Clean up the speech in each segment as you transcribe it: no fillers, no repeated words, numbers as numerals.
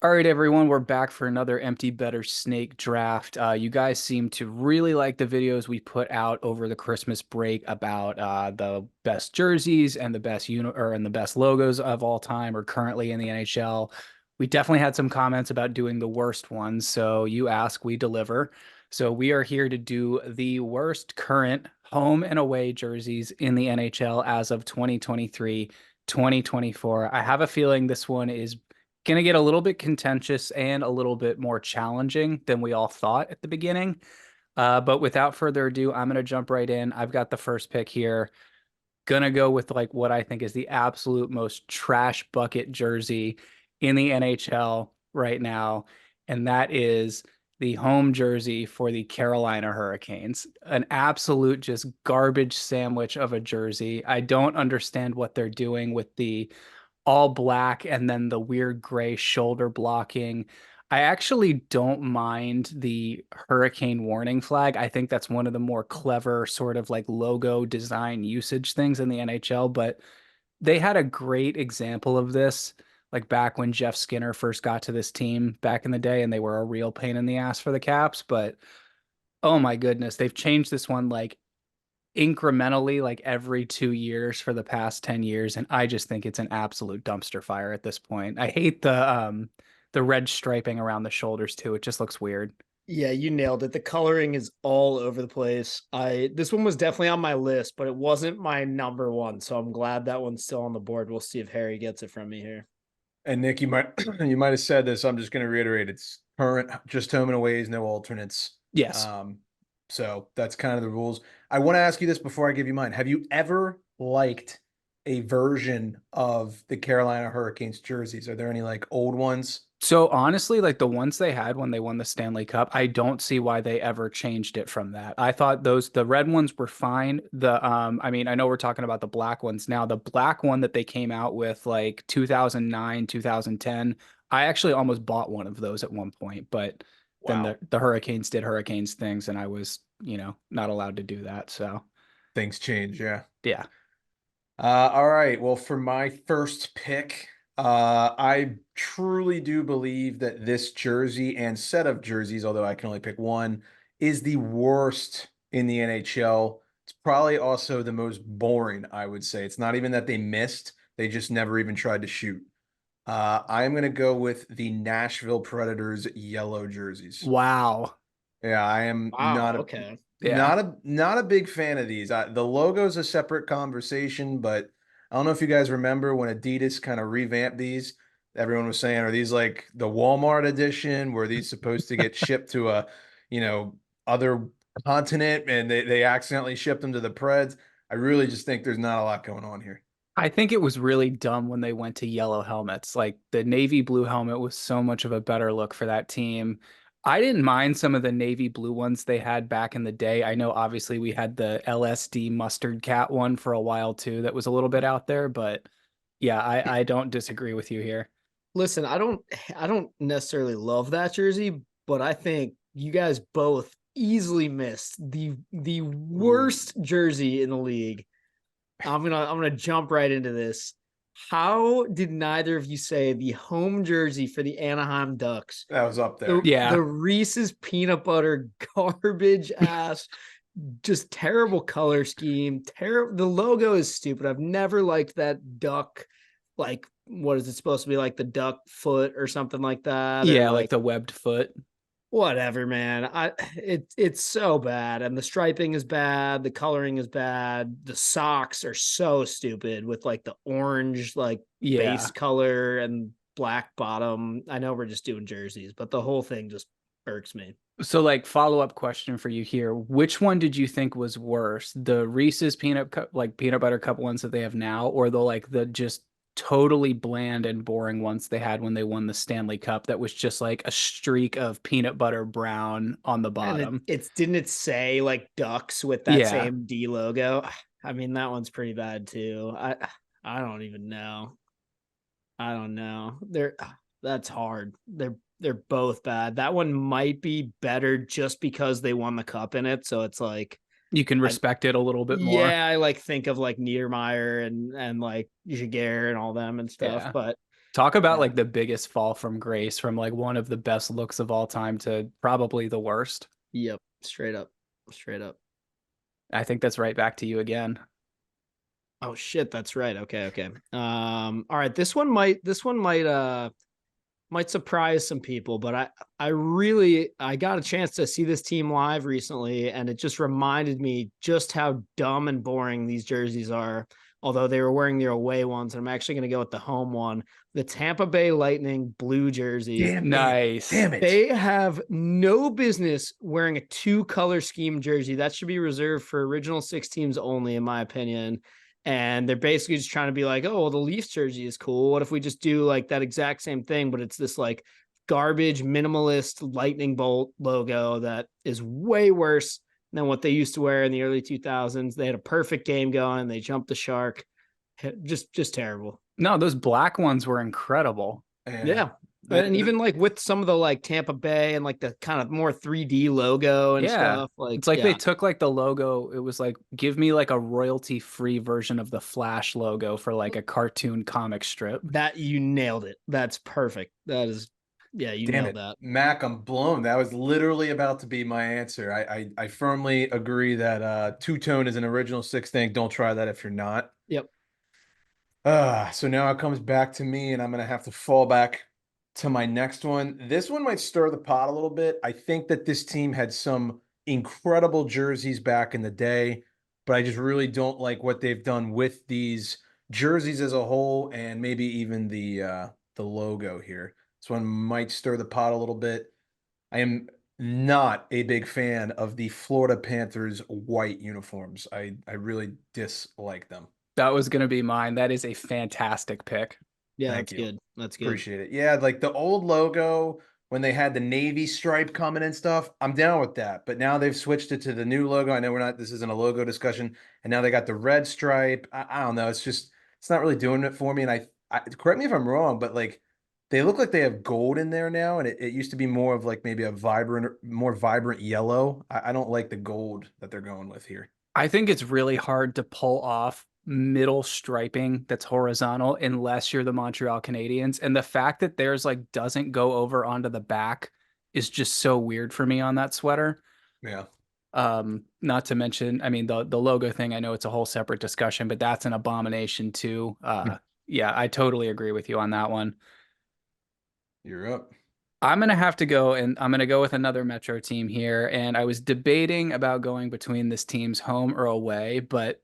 All right, everyone, we're back for another Empty Better Snake draft. You guys seem to really like the videos we put out over the Christmas break about the best jerseys and the best and the best logos of all time or currently in the NHL. We definitely had some comments about doing the worst ones, so you ask, we deliver. So we are here to do the worst current home and away jerseys in the NHL as of 2023, 2024. I have a feeling this one is going to get a little bit contentious and a little bit more challenging than we all thought at the beginning. But without further ado, I'm going to jump right in. I've got the first pick here. Gonna go with like what I think is the absolute most trash bucket jersey in the NHL right now, and that is the home jersey for the Carolina Hurricanes. An absolute just garbage sandwich of a jersey. I don't understand what they're doing with the all black and then the weird gray shoulder blocking. I actually don't mind the hurricane warning flag. I think that's one of the more clever sort of like logo design usage things in the NHL, but they had a great example of this like back when Jeff Skinner first got to this team back in the day and they were a real pain in the ass for the Caps, but oh my goodness, they've changed this one like incrementally like every 2 years for the past 10 years, and I just think it's an absolute dumpster fire at this point. I hate the red striping around the shoulders too. It just looks weird. Yeah, you nailed it. The coloring is all over the place. I This one was definitely on my list, but it wasn't my number one. So I'm glad that one's still on the board. We'll see if Harry gets it from me here. And Nick, you might you might have said this. I'm just going to reiterate. It's current, just home and aways, no alternates. Yes. Um, so that's kind of the rules. I want to ask you this before I give you mine. Have you ever liked a version of the Carolina Hurricanes jerseys? Are there any like old ones? So honestly, like the ones they had when they won the Stanley Cup, I don't see why they ever changed it from that. I thought the red ones were fine. I mean, I know we're talking about the black ones now. The black one that they came out with like 2009, 2010, I actually almost bought one of those at one point, but then Wow, the Hurricanes did Hurricanes things and I was, not allowed to do that. So, things change. Yeah. yeah. All right. Well, for my first pick, I truly do believe that this jersey and set of jerseys, although I can only pick one, is the worst in the NHL. It's probably also the most boring, I would say. It's not even that they missed, they just never even tried to shoot. I am going to go with the Nashville Predators yellow jerseys. Wow. Yeah, I am Wow. Okay. Yeah. not a big fan of these. The logo's a separate conversation, but I don't know if you guys remember when Adidas kind of revamped these. Everyone was saying, are these like the Walmart edition? Were these supposed to get shipped to a, you know, other continent and they accidentally shipped them to the Preds? I really just think there's not a lot going on here. I think it was really dumb when they went to yellow helmets. Like the navy blue helmet was so much of a better look for that team. I didn't mind some of the navy blue ones they had back in the day. I know obviously we had the LSD mustard cat one for a while too that was a little bit out there, but yeah, I don't disagree with you here. Listen, I don't necessarily love that jersey, but I think you guys both easily missed the Ooh. worst jersey in the league. I'm gonna jump right into this. How did neither of you say the home jersey for the Anaheim Ducks? That was up The there. the Yeah. Reese's peanut butter garbage ass, just terrible color scheme. Terrible. The logo is stupid. I've never liked that duck. Like, what is it supposed to be? Like the duck foot or something like that, or Yeah, like like the webbed foot. whatever, man. It's so bad, and the striping is bad, the coloring is bad, the socks are so stupid with like the orange like base Yeah. color and black bottom. I know we're just doing jerseys, but the whole thing just irks me. So like follow-up question for you here. Which one did you think was worse? The Reese's peanut cup like peanut butter cup ones that they have now or the just totally bland and boring ones they had when they won the Stanley Cup that was just like a streak of peanut butter brown on the And bottom? it's didn't it say like ducks with that Yeah. same D logo? I mean, that one's pretty bad too. I don't even know. I don't know. That's hard. They're both bad. That one might be better just because they won the cup in it. So it's like You can I respect it a little bit more. yeah, I like think of like Niedermeyer and like Jaguar and all them and stuff. Yeah. But Talk about Yeah. like the biggest fall from grace from like one of the best looks of all time to probably the worst. Yep. Straight up. Straight up. I think that's right back to you again. Oh shit, that's right. Okay, okay. All right. This one might surprise some people, but I got a chance to see this team live recently, and it just reminded me just how dumb and boring these jerseys are. Although they were wearing their away ones, and I'm actually going to go with the home one, the Tampa Bay Lightning blue jersey. Damn it. Nice. Damn it. They have no business wearing a two-color scheme jersey. That should be reserved for original six teams only, in my opinion. And they're basically just trying to be like, oh, well, the Leafs jersey is cool. What if we just do like that exact same thing, but it's this like garbage minimalist lightning bolt logo that is way worse than what they used to wear in the early 2000s. They had a perfect game going. They jumped the shark. Just terrible. No, those black ones were incredible. Yeah. Yeah. And even like with some of the like Tampa Bay and like the kind of more 3D logo and Yeah. stuff, like It's like they yeah, took like the logo. It was like, give me like a royalty free version of the Flash logo for like a cartoon comic strip. that you nailed it. That's perfect. That is, yeah, you Damn nailed it. that. Mac, I'm blown. That was literally about to be my answer. I firmly agree that two-tone is an original six thing. Don't try that if you're not. Yep. So now it comes back to me, and I'm gonna have to fall back to my next one. This one might stir the pot a little bit. I think that this team had some incredible jerseys back in the day, but I just really don't like what they've done with these jerseys as a whole, and maybe even the logo here. This one might stir the pot a little bit. I am not a big fan of the Florida Panthers white uniforms. I really dislike them. That was going to be mine. That is a fantastic pick. Yeah, Thank that's you. good. That's good. Appreciate it. Yeah, like the old logo when they had the navy stripe coming and stuff, I'm down with that. But now they've switched it to the new logo. I know this isn't a logo discussion, and now they got the red stripe. I don't know. It's not really doing it for me. And I correct me if I'm wrong, but like they look like they have gold in there now, and it used to be more of like maybe more vibrant yellow. I don't like the gold that they're going with here. I think it's really hard to pull off middle striping that's horizontal unless you're the Montreal Canadiens. And the fact that theirs like doesn't go over onto the back is just so weird for me on that sweater. Yeah. Not to mention, I mean, the logo thing, I know it's a whole separate discussion, but that's an abomination too. Yeah, I totally agree with you on that one. You're up. I'm gonna have to go, and I'm gonna go with another Metro team here. And I was debating about going between this team's home or away, but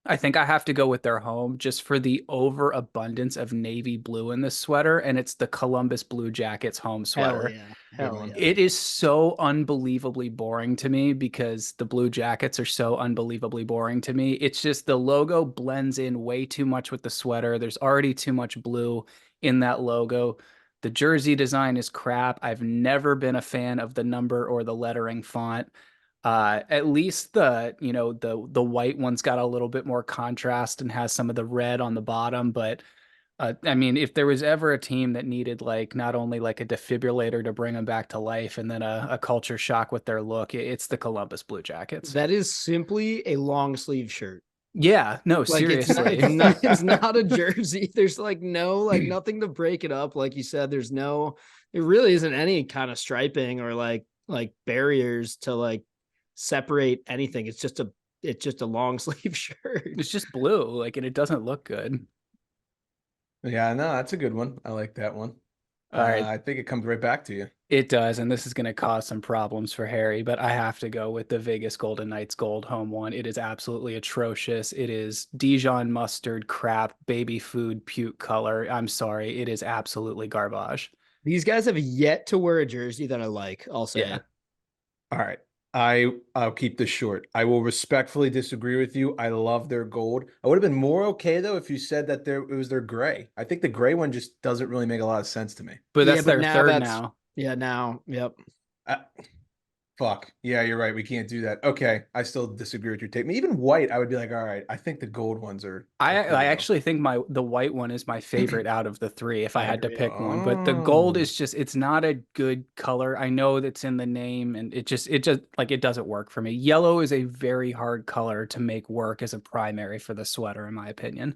I think I have to go with their home just for the overabundance of navy blue in this sweater, and it's the Columbus Blue Jackets home Hell sweater. yeah. Good Hell one. yeah. It is so unbelievably boring to me because the Blue Jackets are so unbelievably boring to me. It's just the logo blends in way too much with the sweater. There's already too much blue in that logo. The jersey design is crap. I've never been a fan of the number or the lettering font. At least the white one's got a little bit more contrast and has some of the red on the bottom, but I mean, if there was ever a team that needed like not only like a defibrillator to bring them back to life and then a culture shock with their look, it's the Columbus Blue Jackets. That is simply a long sleeve shirt. Yeah, no, Like seriously. it's not a jersey. There's like no like nothing to break it up. Like you said, there really isn't any kind of striping or like barriers to like separate anything. It's just a long sleeve shirt. It's just blue, like, and it doesn't look good. Yeah, no, that's a good one. I like that one. All right, I think it comes right back to you. it does, and this is going to cause some problems for Harry, but I have to go with the Vegas Golden Knights gold home one. It is absolutely atrocious. It is Dijon mustard crap, baby food, puke color. I'm sorry, it is absolutely garbage. These guys have yet to wear a jersey that I like, I'll say. Yeah. All right. I'll keep this short. I will respectfully disagree with you. I love their gold. I would have been more okay though if you said that it was their gray. I think the gray one just doesn't really make a lot of sense to me. But Yeah, that's but their now third that's now. yeah, now, yep. Uh, Fuck. Yeah, you're right. We can't do that. Okay. I still disagree with your take. Even white, I would be like, all right, I think the gold ones are cool I though. actually think the white one is my favorite out of the three if I I had to agree. pick one. But the gold Oh. is just it's not a good color. I know that's in the name and it just like it doesn't work for me. Yellow is a very hard color to make work as a primary for the sweater, in my opinion.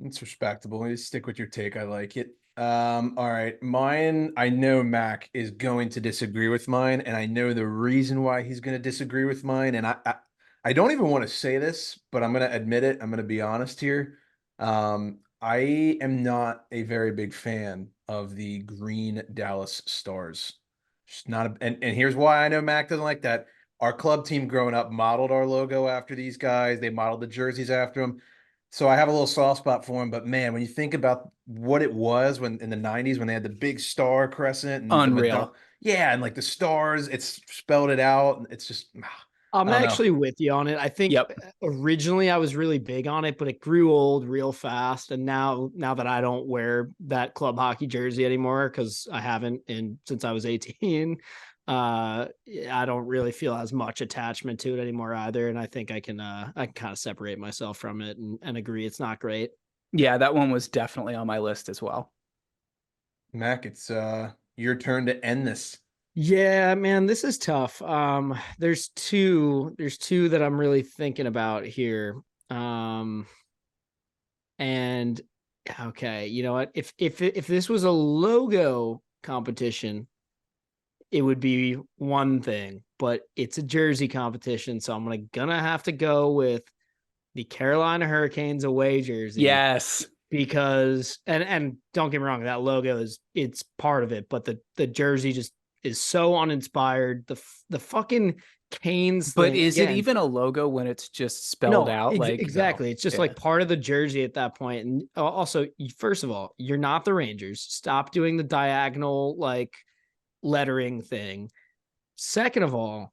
It's respectable. You stick with your take. I like it. All right. Mine, I know Mac is going to disagree with mine, and I know the reason why he's going to disagree with mine. And I don't even want to say this, but I'm going to admit it. I'm going to be honest here. I am not a very big fan of the green Dallas Stars. Just not and here's why I know Mac doesn't like that. Our club team growing up modeled our logo after these guys. They modeled the jerseys after them. So I have a little soft spot for him, but man, when you think about what it was when in the 90s when they had the big star crescent and the Madonna, Unreal. yeah, and like the stars, it's spelled it out. And it's just I'm I don't know. actually with you on it. I think Yep. originally I was really big on it, but it grew old real fast. And now that I don't wear that club hockey jersey anymore, because I haven't since I was 18, I don't really feel as much attachment to it anymore either. And I think I can kind of separate myself from it and agree it's not great. Yeah, that one was definitely on my list as well. Mac, it's your turn to end this. Yeah, man, this is tough. There's two that I'm really thinking about here. And okay, you know what? If this was a logo competition, it would be one thing, but it's a jersey competition, so I'm gonna have to go with the Carolina Hurricanes away jersey Yes. because and don't get me wrong, that logo it's part of it, but the jersey just is so uninspired. The fucking Canes But thing is it again. even a logo when it's just spelled No, out? Like, no. exactly. It's just Yeah. like part of the jersey at that point. And also, first of all, you're not the Rangers. Stop doing the diagonal like lettering thing. Second of all,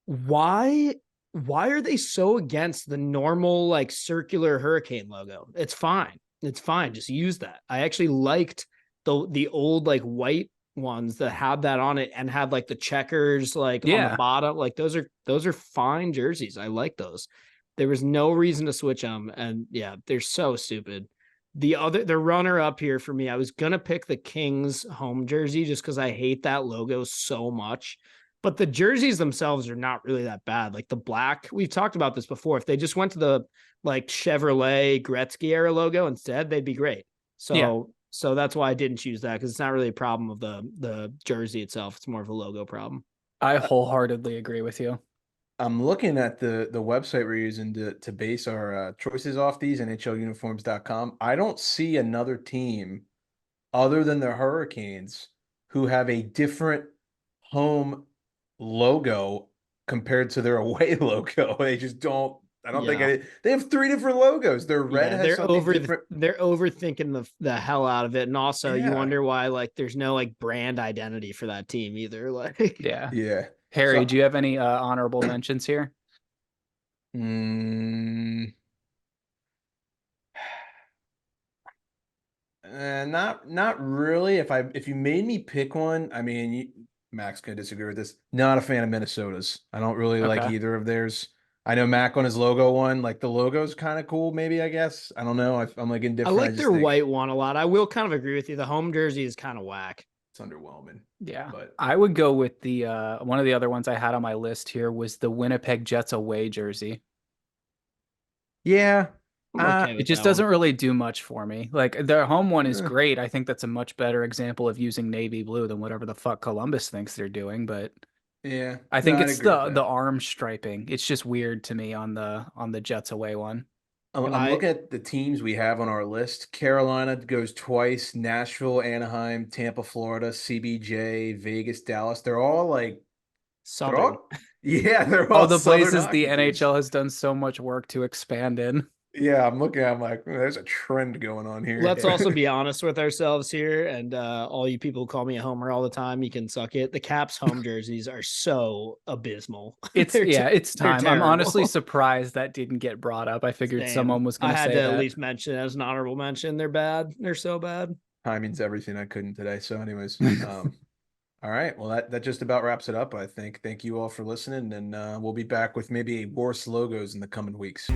why why are they so against the normal like circular hurricane logo? It's fine. It's fine. Just use that. I actually liked the old like white ones that had that on it and had like the checkers like on the Yeah. bottom. Like those are fine jerseys. I like those. There was no reason to switch them. And yeah, they're so stupid. The runner up here for me, I was gonna pick the Kings home jersey just because I hate that logo so much. But the jerseys themselves are not really that bad. Like the black, we've talked about this before. If they just went to the like Chevrolet Gretzky era logo instead, they'd be great. Yeah. So that's why I didn't choose that because it's not really a problem of the jersey itself. It's more of a logo problem. I Uh, wholeheartedly agree with you. I'm looking at the website we're using to base our choices off these, NHLuniforms.com. I don't see another team other than the Hurricanes who have a different home logo compared to their away logo. They just don't. I don't think Yeah. they have three different logos. Their red Yeah, has something different. they're overthinking the hell out of it. And also you Yeah, wonder why like there's no like brand identity for that team either. Like Yeah. yeah. Harry, So, do you have any honorable mentions here? mm, not really. If you made me pick one, I mean, Mac's gonna disagree with this. Not a fan of Minnesota's. I don't really like Okay. either of theirs. I know Mac on his logo one, like the logo's kind of cool, maybe I guess. I don't know. I'm like I indifferent. I like just their think white one a lot. I will kind of agree with you. The home jersey is kind of whack. it's underwhelming. Yeah. But I would go with the one of the other ones I had on my list here was the Winnipeg Jets away jersey. yeah, I'm okay It with just that one. doesn't really do much for me. Like their home one is eh, great. I think that's a much better example of using navy blue than whatever the fuck Columbus thinks they're doing, but yeah. I No, think I'd it's agree with the that. arm striping. It's just weird to me on the Jets away one. And I'm I looking at the teams we have on our list. Carolina goes twice, Nashville, Anaheim, Tampa, Florida, CBJ, Vegas, Dallas. They're Southern. all yeah, they're All all the Southern places the hockey teams. NHL has done so much work to expand in. Yeah, I'm looking at I'm like, there's a trend going on Let's also here. be honest with ourselves here, and all you people who call me a homer all the time, you can suck it. The Caps home jerseys are so abysmal. It's yeah, it's They're time. I'm honestly terrible. surprised that didn't get brought up. I figured Same. someone was I gonna had say to at that. least mention it as an honorable mention. They're bad. They're so bad. Timing's everything. I couldn't today. So, anyways, all right. Well, that just about wraps it up, I think. Thank you all for listening, and we'll be back with maybe worse logos in the coming weeks.